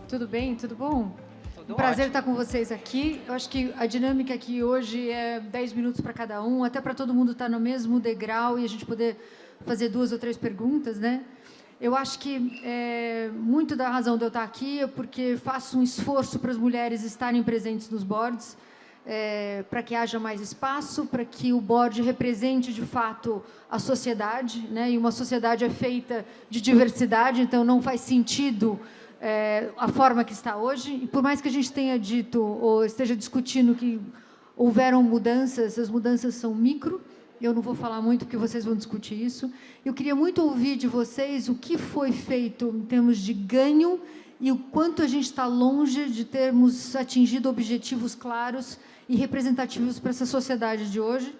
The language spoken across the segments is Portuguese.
Tudo bem? Tudo bom? Tudo Prazer ótimo. estar com vocês aqui. Eu acho que a dinâmica aqui hoje é 10 minutos para cada um, até para todo mundo estar no mesmo degrau e a gente poder fazer 2 ou 3 perguntas, né? Eu acho que muito da razão de eu estar aqui é porque faço um esforço para as mulheres estarem presentes nos boards, para que haja mais espaço, para que o board represente, de fato, a sociedade, né? E uma sociedade é feita de diversidade, então não faz sentido a forma que está hoje. E por mais que a gente tenha dito ou esteja discutindo que houveram mudanças, as mudanças são micro. Eu não vou falar muito, porque vocês vão discutir isso. Eu queria muito ouvir de vocês o que foi feito em termos de ganho e o quanto a gente está longe de termos atingido objetivos claros e representativos para essa sociedade de hoje.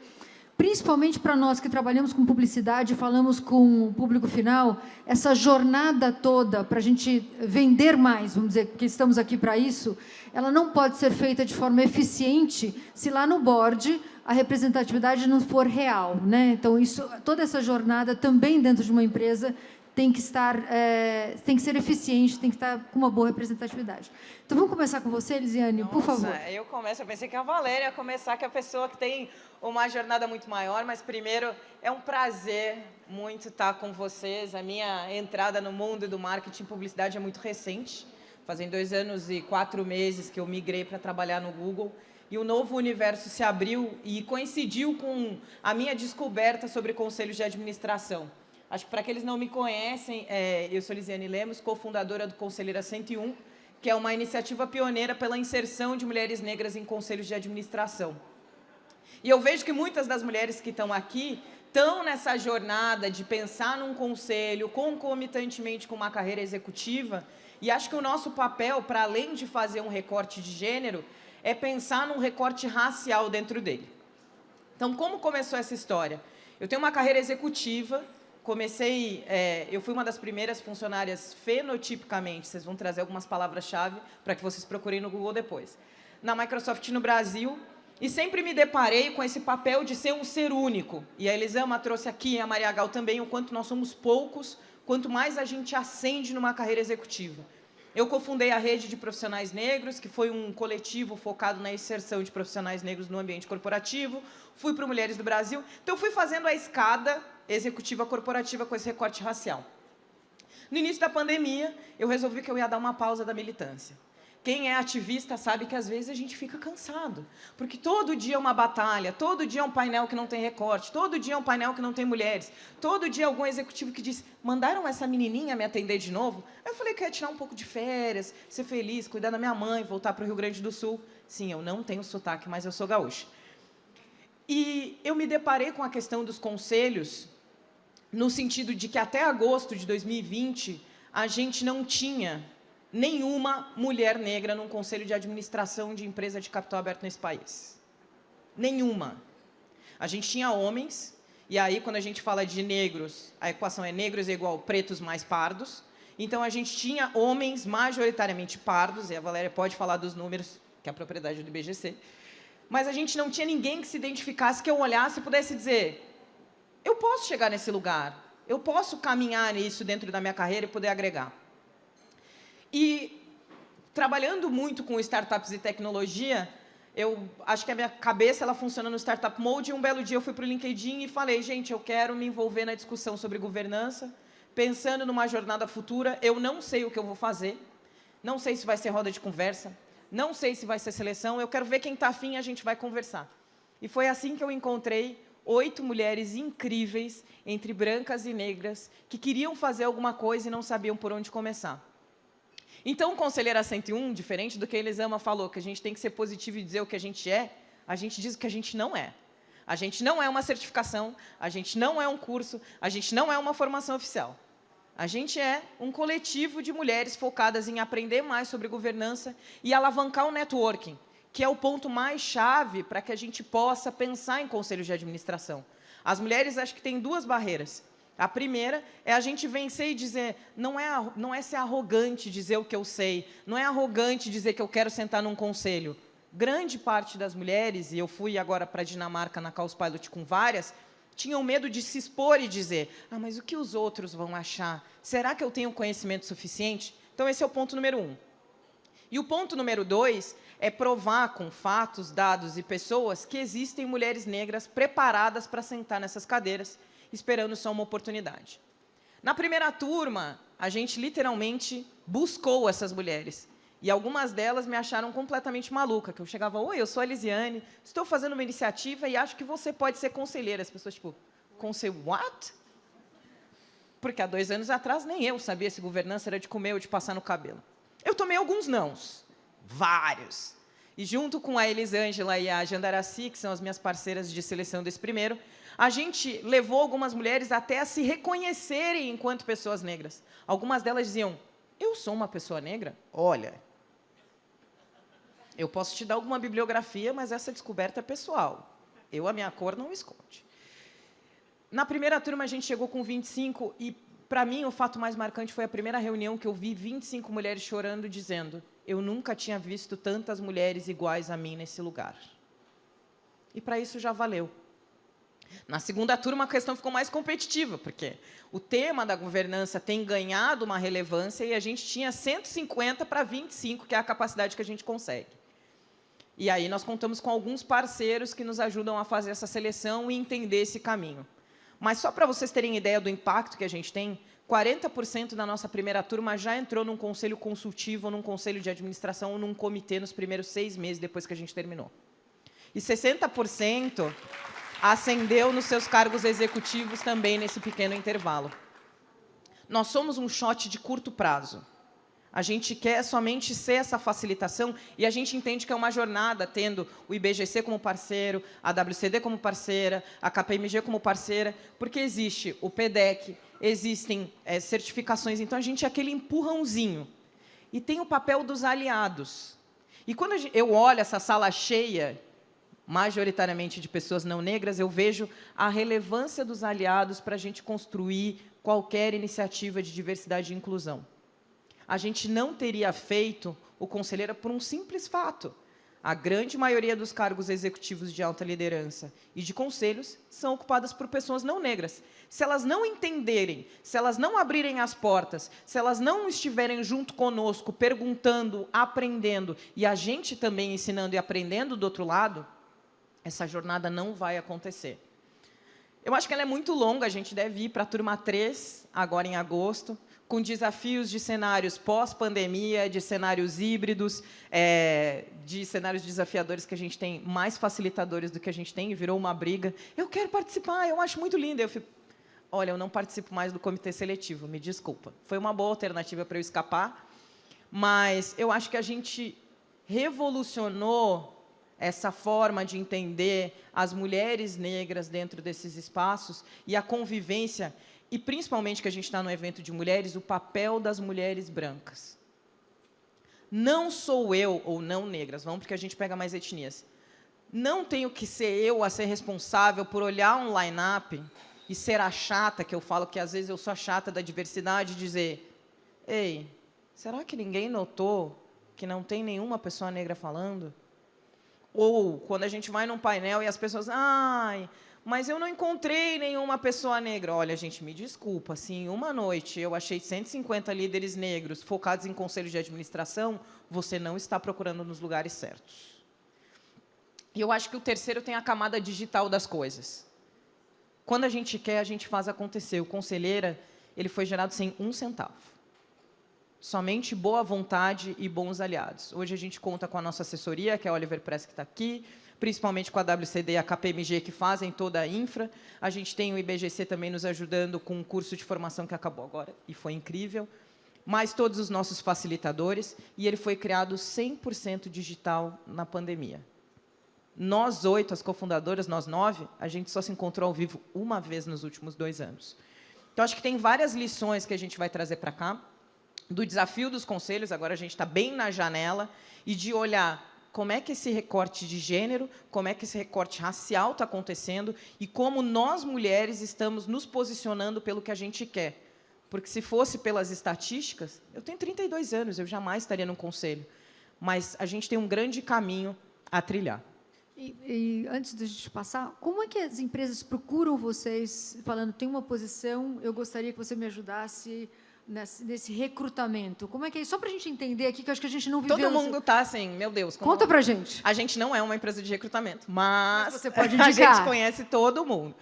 Principalmente para nós que trabalhamos com publicidade, falamos com o público final, essa jornada toda para a gente vender mais, vamos dizer, porque estamos aqui para isso, ela não pode ser feita de forma eficiente se lá no board a representatividade não for real, né? Então, toda essa jornada também dentro de uma empresa tem que ser eficiente, tem que estar com uma boa representatividade. Então, vamos começar com você, Elisiane, por favor. Eu começo, eu pensei que a Valéria ia começar, que é a pessoa que tem uma jornada muito maior, mas primeiro é um prazer muito estar com vocês. A minha entrada no mundo do marketing e publicidade é muito recente, fazem 2 anos e 4 meses que eu migrei para trabalhar no Google, e o novo universo se abriu e coincidiu com a minha descoberta sobre conselhos de administração. Acho que para aqueles que não me conhecem, eu sou Elisiane Lemos, cofundadora do Conselheira 101, que é uma iniciativa pioneira pela inserção de mulheres negras em conselhos de administração. E eu vejo que muitas das mulheres que estão aqui estão nessa jornada de pensar num conselho concomitantemente com uma carreira executiva, e acho que o nosso papel, para além de fazer um recorte de gênero, é pensar num recorte racial dentro dele. Então, como começou essa história? Eu tenho uma carreira executiva. Eu fui uma das primeiras funcionárias fenotipicamente, vocês vão trazer algumas palavras-chave para que vocês procurem no Google depois, na Microsoft no Brasil, e sempre me deparei com esse papel de ser um ser único. E a Elisama trouxe aqui, a Maria Gal também, o quanto nós somos poucos, quanto mais a gente ascende numa carreira executiva. Eu cofundei a Rede de Profissionais Negros, que foi um coletivo focado na inserção de profissionais negros no ambiente corporativo. Fui para o Mulheres do Brasil. Então, eu fui fazendo a escada executiva corporativa com esse recorte racial. No início da pandemia, eu resolvi que eu ia dar uma pausa da militância. Quem é ativista sabe que, às vezes, a gente fica cansado, porque todo dia é uma batalha, todo dia é um painel que não tem recorte, todo dia é um painel que não tem mulheres, todo dia é algum executivo que diz: mandaram essa menininha me atender de novo? Aí eu falei que ia tirar um pouco de férias, ser feliz, cuidar da minha mãe, voltar para o Rio Grande do Sul. Sim, eu não tenho sotaque, mas eu sou gaúcha. E eu me deparei com a questão dos conselhos, no sentido de que até agosto de 2020, a gente não tinha nenhuma mulher negra num conselho de administração de empresa de capital aberto nesse país. Nenhuma. A gente tinha homens, e aí quando a gente fala de negros, a equação é negros é igual pretos mais pardos. Então a gente tinha homens majoritariamente pardos, e a Valéria pode falar dos números, que é a propriedade do IBGC, mas a gente não tinha ninguém que se identificasse, que eu olhasse e pudesse dizer: eu posso chegar nesse lugar, eu posso caminhar nisso dentro da minha carreira e poder agregar. E, trabalhando muito com startups e tecnologia, eu acho que a minha cabeça ela funciona no Startup Mode, e um belo dia eu fui para o LinkedIn e falei: gente, eu quero me envolver na discussão sobre governança, pensando numa jornada futura. Eu não sei o que eu vou fazer, não sei se vai ser roda de conversa, não sei se vai ser seleção, eu quero ver quem está afim e a gente vai conversar. E foi assim que eu encontrei 8 mulheres incríveis, entre brancas e negras, que queriam fazer alguma coisa e não sabiam por onde começar. Então, o Conselheira 101, diferente do que a Elisama falou, que a gente tem que ser positivo e dizer o que a gente diz o que a gente não é. A gente não é uma certificação, a gente não é um curso, a gente não é uma formação oficial. A gente é um coletivo de mulheres focadas em aprender mais sobre governança e alavancar o networking, que é o ponto mais chave para que a gente possa pensar em conselhos de administração. As mulheres, acho que têm 2 barreiras. A primeira é a gente vencer e dizer: não é ser arrogante dizer o que eu sei, não é arrogante dizer que eu quero sentar num conselho. grande parte das mulheres, e eu fui agora para a Dinamarca na Caos Pilot com várias, tinham medo de se expor e dizer, mas o que os outros vão achar? Será que eu tenho conhecimento suficiente? Então, esse é o ponto número 1. E o ponto número 2 é provar com fatos, dados e pessoas que existem mulheres negras preparadas para sentar nessas cadeiras, esperando só uma oportunidade. Na primeira turma, a gente literalmente buscou essas mulheres. E algumas delas me acharam completamente maluca, que eu chegava, oi, eu sou a Elisiane, estou fazendo uma iniciativa e acho que você pode ser conselheira. As pessoas, tipo, what? Porque há 2 anos atrás nem eu sabia se governança era de comer ou de passar no cabelo. Eu tomei alguns nãos, vários. E junto com a Elisângela e a Jandaraci, que são as minhas parceiras de seleção desse primeiro, a gente levou algumas mulheres até a se reconhecerem enquanto pessoas negras. Algumas delas diziam, eu sou uma pessoa negra? Olha, eu posso te dar alguma bibliografia, mas essa descoberta é pessoal. A minha cor não esconde. Na primeira turma, a gente chegou com 25 e, para mim, o fato mais marcante foi a primeira reunião que eu vi 25 mulheres chorando, dizendo, eu nunca tinha visto tantas mulheres iguais a mim nesse lugar. E, para isso, já valeu. Na segunda turma, a questão ficou mais competitiva, porque o tema da governança tem ganhado uma relevância e a gente tinha 150 para 25, que é a capacidade que a gente consegue. E aí nós contamos com alguns parceiros que nos ajudam a fazer essa seleção e entender esse caminho. Mas só para vocês terem ideia do impacto que a gente tem, 40% da nossa primeira turma já entrou num conselho consultivo, num conselho de administração ou num comitê nos primeiros 6 meses depois que a gente terminou. E 60% ascendeu nos seus cargos executivos também nesse pequeno intervalo. Nós somos um shot de curto prazo. A gente quer somente ser essa facilitação e a gente entende que é uma jornada, tendo o IBGC como parceiro, a WCD como parceira, a KPMG como parceira, porque existe o PDEC, existem certificações, então a gente é aquele empurrãozinho. E tem o papel dos aliados. E quando eu olho essa sala cheia, majoritariamente de pessoas não negras, eu vejo a relevância dos aliados para a gente construir qualquer iniciativa de diversidade e inclusão. A gente não teria feito o Conselheira por um simples fato. A grande maioria dos cargos executivos de alta liderança e de conselhos são ocupadas por pessoas não negras. Se elas não entenderem, se elas não abrirem as portas, se elas não estiverem junto conosco, perguntando, aprendendo, e a gente também ensinando e aprendendo do outro lado, essa jornada não vai acontecer. Eu acho que ela é muito longa, a gente deve ir para a turma 3, agora em agosto, com desafios de cenários pós-pandemia, de cenários híbridos, de cenários desafiadores que a gente tem, mais facilitadores do que a gente tem, e virou uma briga. Eu quero participar, eu acho muito lindo. Eu fico, olha, eu não participo mais do comitê seletivo, me desculpa. Foi uma boa alternativa para eu escapar, mas eu acho que a gente revolucionou essa forma de entender as mulheres negras dentro desses espaços e a convivência, e principalmente que a gente está no evento de mulheres, o papel das mulheres brancas. Não sou eu, ou não negras, vamos porque a gente pega mais etnias. Não tenho que ser eu a ser responsável por olhar um line-up e ser a chata, que eu falo que às vezes eu sou a chata da diversidade, e dizer, ei, será que ninguém notou que não tem nenhuma pessoa negra falando? Ou, quando a gente vai num painel e as pessoas, ai, mas eu não encontrei nenhuma pessoa negra. Olha, gente, me desculpa, se em uma noite eu achei 150 líderes negros focados em conselhos de administração, você não está procurando nos lugares certos. E eu acho que o terceiro tem a camada digital das coisas. Quando a gente quer, a gente faz acontecer. O Conselheira, ele foi gerado sem 1 centavo. Somente boa vontade e bons aliados. Hoje a gente conta com a nossa assessoria, que é a Oliver Press, que está aqui, principalmente com a WCD e a KPMG, que fazem toda a infra. A gente tem o IBGC também nos ajudando com um curso de formação que acabou agora, e foi incrível. Mais todos os nossos facilitadores, e ele foi criado 100% digital na pandemia. Nós 8, as cofundadoras, nós 9, a gente só se encontrou ao vivo uma vez nos últimos 2 anos. Então, acho que tem várias lições que a gente vai trazer para cá, do desafio dos conselhos, agora a gente está bem na janela, e de olhar como é que esse recorte de gênero, como é que esse recorte racial está acontecendo e como nós, mulheres, estamos nos posicionando pelo que a gente quer. Porque, se fosse pelas estatísticas, eu tenho 32 anos, eu jamais estaria num conselho. Mas a gente tem um grande caminho a trilhar. E antes de a gente passar, como é que as empresas procuram vocês, falando, tem uma posição, eu gostaria que você me ajudasse nesse recrutamento? Como é que é isso? Só para a gente entender aqui, que eu acho que a gente não viveu... Todo mundo está assim, meu Deus. Conta para a gente. A gente não é uma empresa de recrutamento, mas você pode indicar. A gente conhece todo mundo.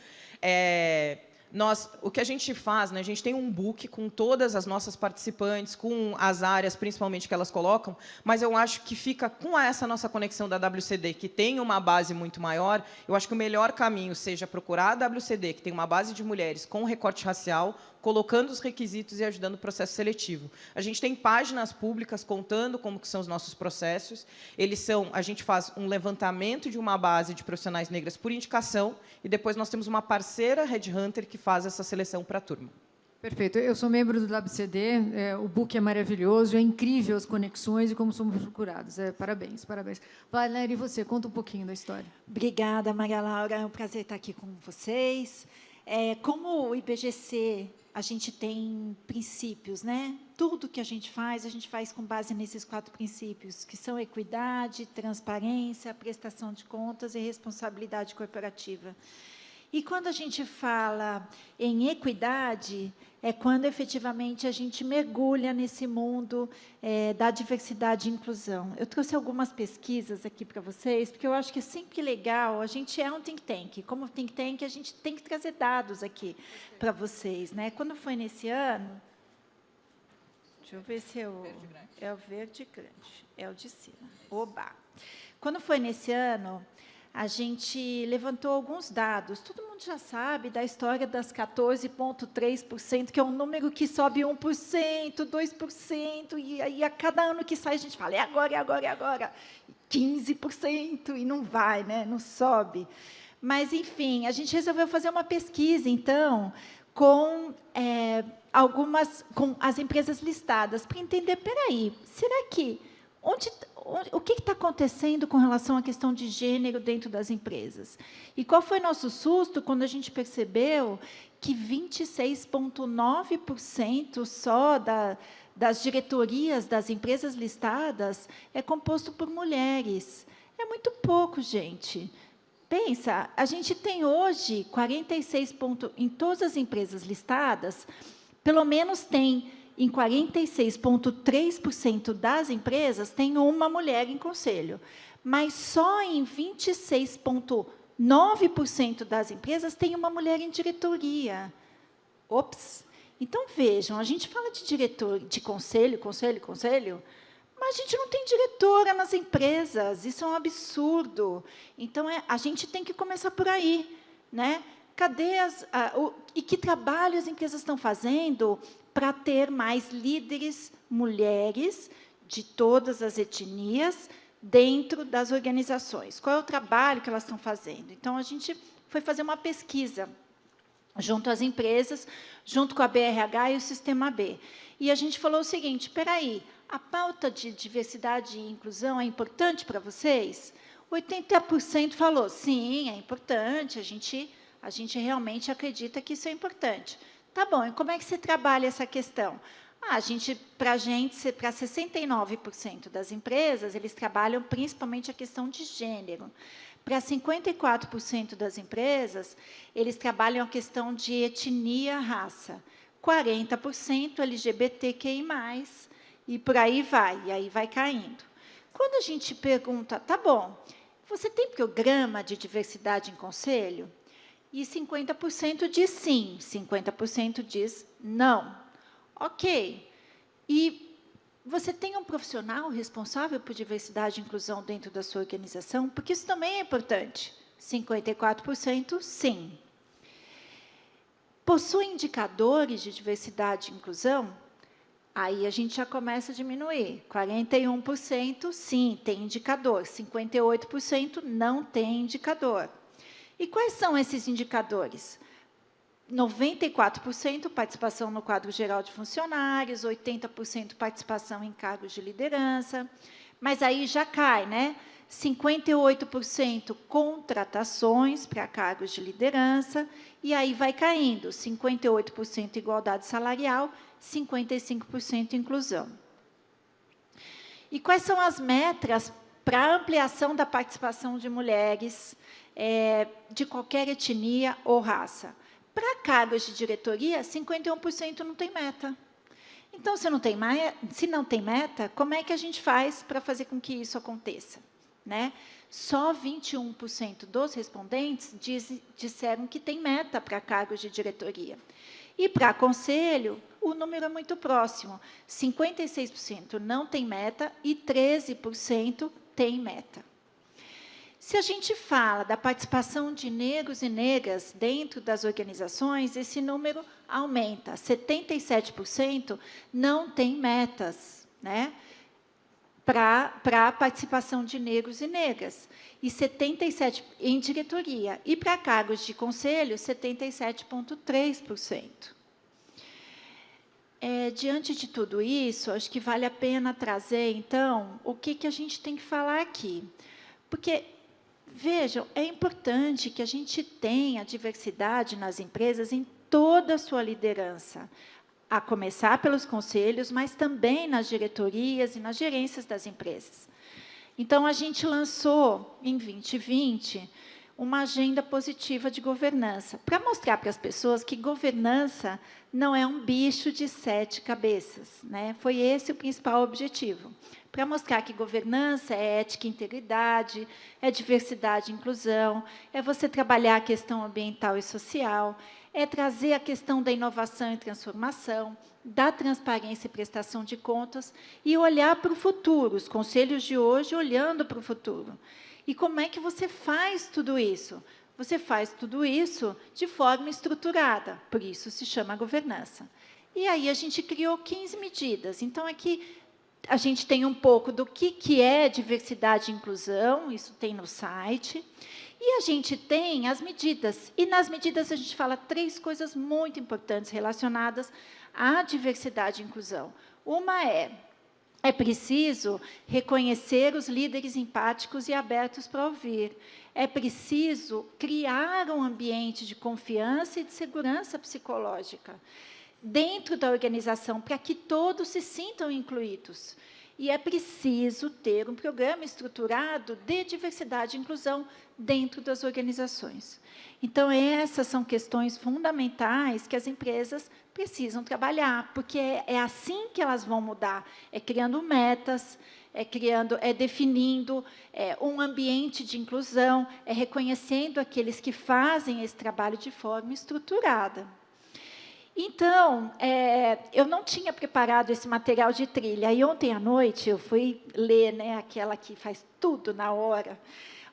O que a gente faz, né, a gente tem um book com todas as nossas participantes, com as áreas, principalmente, que elas colocam, mas eu acho que fica com essa nossa conexão da WCD, que tem uma base muito maior, eu acho que o melhor caminho seja procurar a WCD, que tem uma base de mulheres com recorte racial, colocando os requisitos e ajudando o processo seletivo. A gente tem páginas públicas contando como que são os nossos processos. A gente faz um levantamento de uma base de profissionais negras por indicação e depois nós temos uma parceira headhunter que faz essa seleção para a turma. Perfeito. Eu sou membro do WCD, o book é maravilhoso, é incrível as conexões e como somos procurados. Parabéns, parabéns. Valéria, e você? Conta um pouquinho da história. Obrigada, Maria Laura. É um prazer estar aqui com vocês. Como o IBGC, a gente tem princípios, né? Tudo que a gente faz com base nesses 4 princípios, que são equidade, transparência, prestação de contas e responsabilidade corporativa. E quando a gente fala em equidade, é quando efetivamente a gente mergulha nesse mundo da diversidade e inclusão. Eu trouxe algumas pesquisas aqui para vocês, porque eu acho que é sempre legal, a gente é um think tank. Como think tank, a gente tem que trazer dados aqui para vocês, né? Quando foi nesse ano, deixa eu ver se é o verde grande, é o de cima. Oba! Quando foi nesse ano, a gente levantou alguns dados. Todo mundo já sabe da história das 14,3%, que é um número que sobe 1%, 2%, e aí a cada ano que sai a gente fala, é agora, é agora, é agora. 15%, e não vai, né? Não sobe. Mas, enfim, a gente resolveu fazer uma pesquisa, então, com as empresas listadas, para entender, espera aí, será que... o que está acontecendo com relação à questão de gênero dentro das empresas? E qual foi nosso susto quando a gente percebeu que 26,9% só das diretorias das empresas listadas é composto por mulheres? É muito pouco, gente. Pensa, a gente tem hoje 46 em todas as empresas listadas, pelo menos tem... Em 46,3% das empresas, tem uma mulher em conselho. Mas só em 26,9% das empresas tem uma mulher em diretoria. Ops! Então, vejam, a gente fala de diretor, de conselho, mas a gente não tem diretora nas empresas. Isso é um absurdo. Então, a gente tem que começar por aí, né? E que trabalho as empresas estão fazendo para ter mais líderes mulheres de todas as etnias dentro das organizações? Qual é o trabalho que elas estão fazendo? Então, a gente foi fazer uma pesquisa junto às empresas, junto com a BRH e o Sistema B. E a gente falou o seguinte, espera aí, a pauta de diversidade e inclusão é importante para vocês? 80% falou, sim, é importante, a gente realmente acredita que isso é importante. Tá bom, e como é que você trabalha essa questão? Para 69% das empresas, eles trabalham principalmente a questão de gênero. Para 54% das empresas, eles trabalham a questão de etnia, raça. 40% LGBTQI+, e por aí vai, e aí vai caindo. Quando a gente pergunta, tá bom, você tem programa de diversidade em conselho? E 50% diz sim, 50% diz não. Ok. E você tem um profissional responsável por diversidade e inclusão dentro da sua organização? Porque isso também é importante. 54% sim. Possui indicadores de diversidade e inclusão? Aí a gente já começa a diminuir. 41% sim, tem indicador. 58% não tem indicador. E quais são esses indicadores? 94% participação no quadro geral de funcionários, 80% participação em cargos de liderança, mas aí já cai, né? 58% contratações para cargos de liderança, e aí vai caindo, 58% igualdade salarial, 55% inclusão. E quais são as para a ampliação da participação de mulheres de qualquer etnia ou raça. Para cargos de diretoria, 51% não tem meta. Então, se não tem meta, como é que a gente faz para fazer com que isso aconteça? Né? Só 21% dos respondentes disseram que tem meta para cargos de diretoria. E para conselho, o número é muito próximo. 56% não tem meta e 13% tem meta. Se a gente fala da participação de negros e negras dentro das organizações, esse número aumenta. 77% não tem metas, né, para a participação de negros e negras. E 77% em diretoria. E para cargos de conselho, 77,3%. Diante de tudo isso, acho que vale a pena trazer, então, o que a gente tem que falar aqui. Porque, vejam, é importante que a gente tenha diversidade nas empresas em toda a sua liderança, a começar pelos conselhos, mas também nas diretorias e nas gerências das empresas. Então, a gente lançou, em 2020, uma agenda positiva de governança, para mostrar para as pessoas que governança não é um bicho de 7 cabeças. Né? Foi esse o principal objetivo, para mostrar que governança é ética e integridade, é diversidade e inclusão, é você trabalhar a questão ambiental e social, é trazer a questão da inovação e transformação, da transparência e prestação de contas, e olhar para o futuro, os conselhos de hoje olhando para o futuro. E como é que você faz tudo isso? Você faz tudo isso de forma estruturada, por isso se chama governança. E aí a gente criou 15 medidas. Então, aqui a gente tem um pouco do que é diversidade e inclusão, isso tem no site, e a gente tem as medidas. E nas medidas a gente fala 3 coisas muito importantes relacionadas à diversidade e inclusão. Uma é preciso reconhecer os líderes empáticos e abertos para ouvir. É preciso criar um ambiente de confiança e de segurança psicológica dentro da organização, para que todos se sintam incluídos. E é preciso ter um programa estruturado de diversidade e inclusão dentro das organizações. Então, essas são questões fundamentais que as empresas precisam trabalhar, porque é assim que elas vão mudar, é criando metas, é definindo um ambiente de inclusão, é reconhecendo aqueles que fazem esse trabalho de forma estruturada. Então, eu não tinha preparado esse material de trilha, e ontem à noite eu fui ler, né, aquela que faz tudo na hora.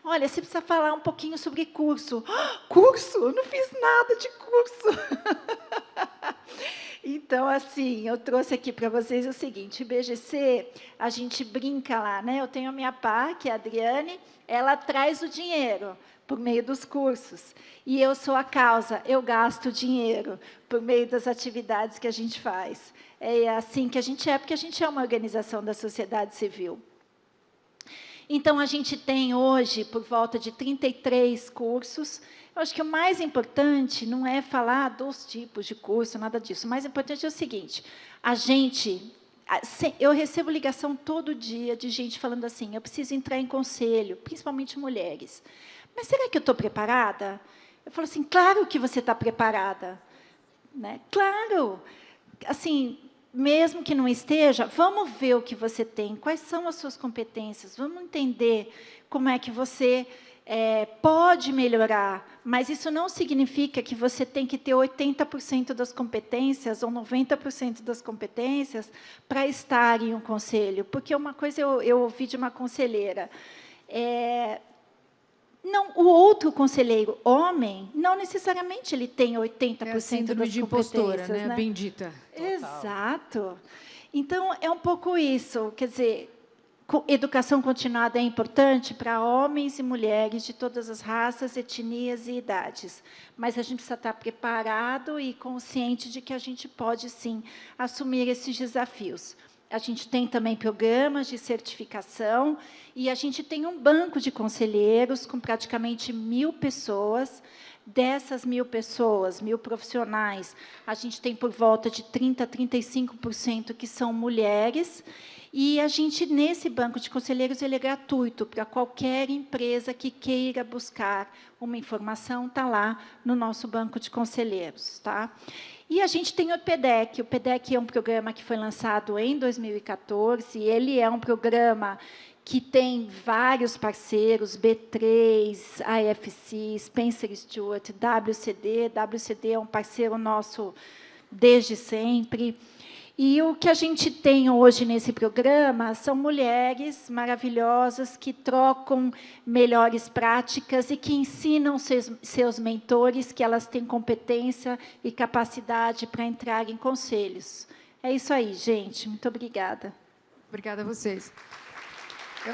Olha, você precisa falar um pouquinho sobre curso. Curso? Eu não fiz nada de curso. Então, assim, eu trouxe aqui para vocês o seguinte, o IBGC, a gente brinca lá, né? Eu tenho a minha pá, que é a Adriane, ela traz o dinheiro por meio dos cursos. E eu sou a causa, eu gasto dinheiro por meio das atividades que a gente faz. É assim que a gente porque a gente é uma organização da sociedade civil. Então, a gente tem hoje, por volta de 33 cursos. Eu acho que o mais importante não é falar dos tipos de curso, nada disso. O mais importante é o seguinte, eu recebo ligação todo dia de gente falando assim, eu preciso entrar em conselho, principalmente mulheres. Mas será que eu estou preparada? Eu falo assim, claro que você está preparada. Né? Claro! Assim, mesmo que não esteja, vamos ver o que você tem, quais são as suas competências, vamos entender como é que você pode melhorar, mas isso não significa que você tem que ter 80% das competências ou 90% das competências para estar em um conselho, porque uma coisa eu ouvi de uma conselheira, não, o outro conselheiro homem, não necessariamente ele tem 80% das competências. De impostora, né? Bendita. Exato. Então, é um pouco isso. Quer dizer, educação continuada é importante para homens e mulheres de todas as raças, etnias e idades. Mas a gente precisa estar preparado e consciente de que a gente pode, sim, assumir esses desafios. A gente tem também programas de certificação e a gente tem um banco de conselheiros com praticamente 1.000 pessoas. Dessas 1.000 pessoas, 1.000 profissionais, a gente tem por volta de 30% a 35% que são mulheres. E a gente, nesse banco de conselheiros, ele é gratuito para qualquer empresa que queira buscar uma informação, está lá no nosso banco de conselheiros. Tá? E a gente tem o PDEC. O PDEC é um programa que foi lançado em 2014, ele é um programa que tem vários parceiros, B3, AFC, Spencer Stuart, WCD. WCD é um parceiro nosso desde sempre. E o que a gente tem hoje nesse programa são mulheres maravilhosas que trocam melhores práticas e que ensinam seus mentores que elas têm competência e capacidade para entrar em conselhos. É isso aí, gente. Muito obrigada. Obrigada a vocês.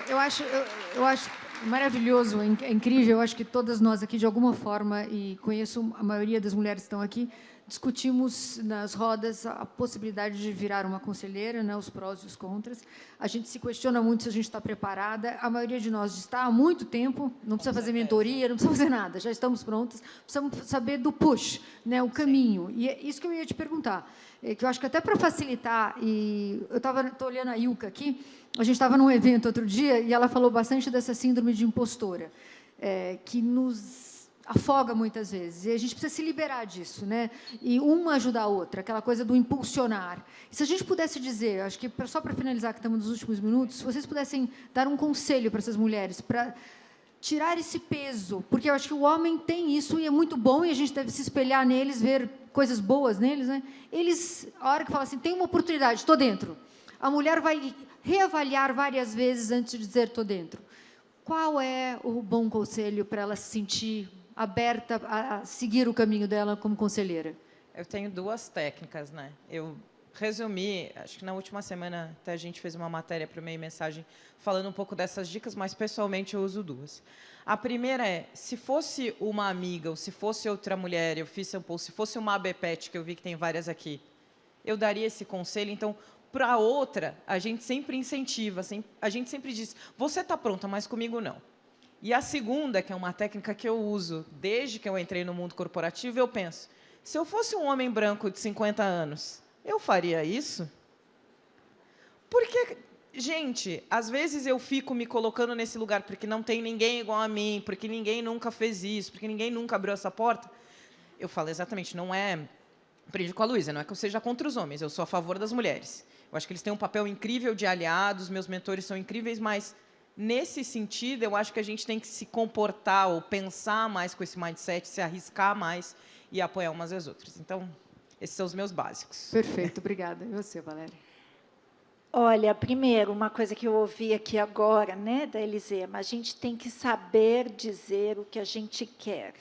Eu acho maravilhoso, é incrível. Eu acho que todas nós aqui, de alguma forma, e conheço a maioria das mulheres que estão aqui, discutimos nas rodas a possibilidade de virar uma conselheira, né, os prós e os contras. A gente se questiona muito se a gente está preparada. A maioria de nós está há muito tempo, não precisa fazer mentoria, não precisa fazer nada, já estamos prontas. Precisamos saber do push, né, o caminho. E é isso que eu ia te perguntar, que eu acho que até para facilitar, e eu estou olhando a Ilka aqui, a gente estava num evento outro dia e ela falou bastante dessa síndrome de impostora, que nos afoga muitas vezes, e a gente precisa se liberar disso, né? E uma ajuda a outra, aquela coisa do impulsionar. E se a gente pudesse dizer, acho que só para finalizar, que estamos nos últimos minutos, se vocês pudessem dar um conselho para essas mulheres, para tirar esse peso, porque eu acho que o homem tem isso e é muito bom, e a gente deve se espelhar neles, ver coisas boas neles, né? Eles, a hora que falam assim, tem uma oportunidade, estou dentro. A mulher vai reavaliar várias vezes antes de dizer estou dentro. Qual é o bom conselho para ela se sentir aberta a seguir o caminho dela como conselheira? Eu tenho duas técnicas, né? Eu resumi, acho que na última semana até a gente fez uma matéria para o Meio Mensagem falando um pouco dessas dicas, mas pessoalmente eu uso duas. A primeira é, se fosse uma amiga, ou se fosse outra mulher, eu fiz sample, se fosse uma ABPET, que eu vi que tem várias aqui, eu daria esse conselho. Então, para a outra, a gente sempre incentiva, a gente sempre diz, você está pronta, mas comigo não. E a segunda, que é uma técnica que eu uso desde que eu entrei no mundo corporativo, eu penso, se eu fosse um homem branco de 50 anos, eu faria isso? Porque, gente, às vezes eu fico me colocando nesse lugar porque não tem ninguém igual a mim, porque ninguém nunca fez isso, porque ninguém nunca abriu essa porta. Eu falo exatamente, não é... Aprendi com a Luísa, não é que eu seja contra os homens, eu sou a favor das mulheres. Eu acho que eles têm um papel incrível de aliados, meus mentores são incríveis, mas... Nesse sentido, eu acho que a gente tem que se comportar ou pensar mais com esse mindset, se arriscar mais e apoiar umas às outras. Então, esses são os meus básicos. Perfeito, obrigada. E você, Valéria? Olha, primeiro, uma coisa que eu ouvi aqui agora, né, da Elisema, a gente tem que saber dizer o que a gente quer.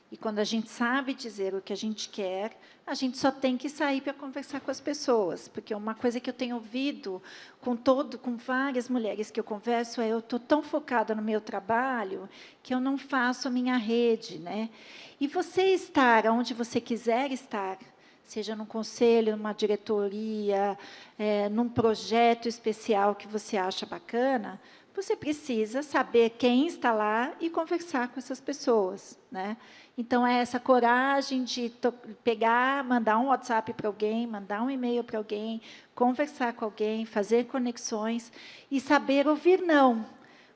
E quando a gente sabe dizer o que a gente quer, a gente só tem que sair para conversar com as pessoas, porque uma coisa que eu tenho ouvido com várias mulheres que eu converso é, eu estou tão focada no meu trabalho que eu não faço a minha rede, né? E você estar onde você quiser estar, seja num conselho, numa diretoria, num projeto especial que você acha bacana, você precisa saber quem está lá e conversar com essas pessoas, né? Então, é essa coragem de pegar, mandar um WhatsApp para alguém, mandar um e-mail para alguém, conversar com alguém, fazer conexões e saber ouvir não,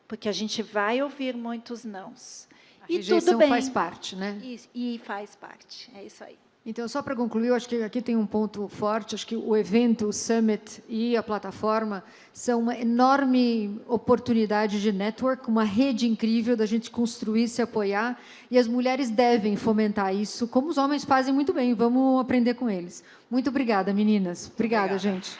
porque a gente vai ouvir muitos nãos. A rejeição tudo bem. faz parte, né? E faz parte, é isso aí. Então, só para concluir, eu acho que aqui tem um ponto forte, acho que o evento, o Summit e a plataforma são uma enorme oportunidade de network, uma rede incrível da gente construir, se apoiar, e as mulheres devem fomentar isso, como os homens fazem muito bem, vamos aprender com eles. Muito obrigada, meninas. Obrigada, gente.